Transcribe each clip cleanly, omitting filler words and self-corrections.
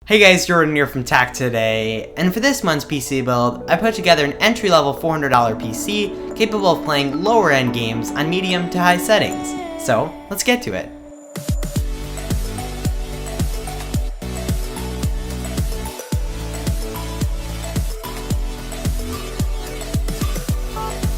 Hey guys, Jordan here from Tech Today, and for this month's PC build, I put together an entry-level $400 PC capable of playing lower-end games on medium to high settings. So, let's get to it.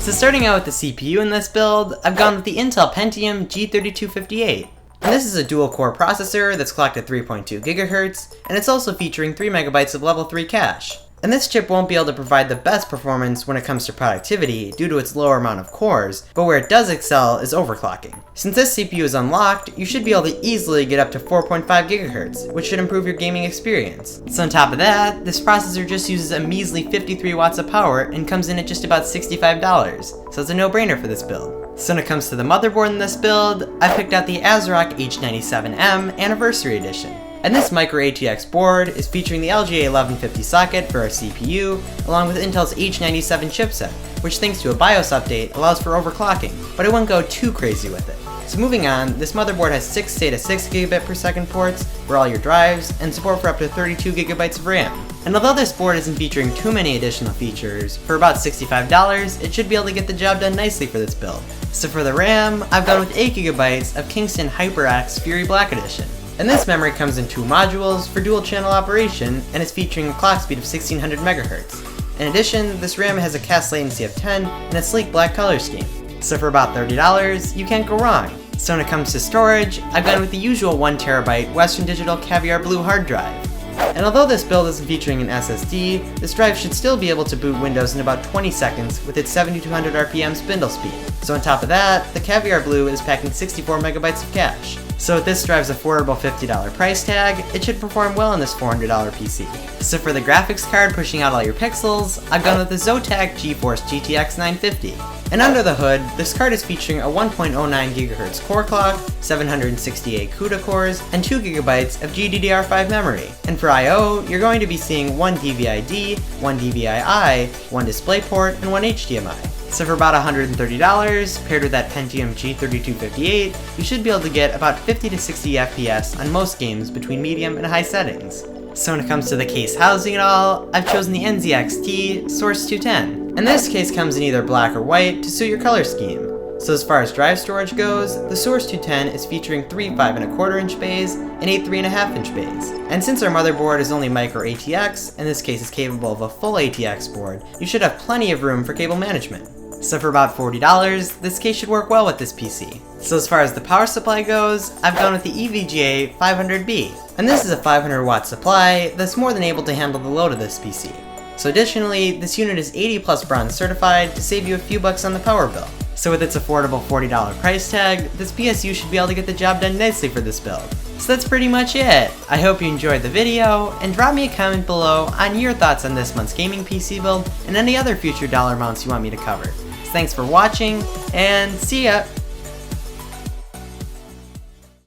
So starting out with the CPU in this build, I've gone with the Intel Pentium G3258. And this is a dual-core processor that's clocked at 3.2 GHz, and it's also featuring 3 MB of level 3 cache. And this chip won't be able to provide the best performance when it comes to productivity due to its lower amount of cores, but where it does excel is overclocking. Since this CPU is unlocked, you should be able to easily get up to 4.5 GHz, which should improve your gaming experience. So on top of that, this processor just uses a measly 53 watts of power and comes in at just about $65, so it's a no-brainer for this build. So when it comes to the motherboard in this build, I picked out the ASRock H97M Anniversary Edition. And this micro ATX board is featuring the LGA 1150 socket for our CPU, along with Intel's H97 chipset, which thanks to a BIOS update allows for overclocking, but I wouldn't go too crazy with it. So moving on, this motherboard has 6 SATA 6 gigabit per second ports for all your drives, and support for up to 32 gigabytes of RAM. And although this board isn't featuring too many additional features, for about $65, it should be able to get the job done nicely for this build. So for the RAM, I've gone with 8 gigabytes of Kingston HyperX Fury Black Edition. And this memory comes in 2 modules for dual channel operation, and is featuring a clock speed of 1600 MHz. In addition, this RAM has a cast latency of 10 and a sleek black color scheme. So for about $30, you can't go wrong. So when it comes to storage, I've gone with the usual 1TB Western Digital Caviar Blue hard drive. And although this build isn't featuring an SSD, this drive should still be able to boot Windows in about 20 seconds with its 7200 RPM spindle speed. So on top of that, the Caviar Blue is packing 64 megabytes of cache. So with this drive's affordable $50 price tag, it should perform well in this $400 PC. So for the graphics card pushing out all your pixels, I've gone with the Zotac GeForce GTX 950. And under the hood, this card is featuring a 1.09 GHz core clock, 768 CUDA cores, and 2 GB of GDDR5 memory. And for I/O, you're going to be seeing 1 DVI-D, 1 DVI-I, 1 DisplayPort, and 1 HDMI. So for about $130, paired with that Pentium G3258, you should be able to get about 50 to 60 FPS on most games between medium and high settings. So when it comes to the case housing and all, I've chosen the NZXT Source 210. And this case comes in either black or white to suit your color scheme. So as far as drive storage goes, the Source 210 is featuring 3 5.25 inch bays and 8 3.5 inch bays. And since our motherboard is only micro ATX, and this case is capable of a full ATX board, you should have plenty of room for cable management. So for about $40, this case should work well with this PC. So as far as the power supply goes, I've gone with the EVGA 500B. And this is a 500 watt supply that's more than able to handle the load of this PC. So additionally, this unit is 80 plus bronze certified to save you a few bucks on the power bill. So with its affordable $40 price tag, this PSU should be able to get the job done nicely for this build. So that's pretty much it. I hope you enjoyed the video, and drop me a comment below on your thoughts on this month's gaming PC build and any other future dollar amounts you want me to cover. Thanks for watching, and see ya!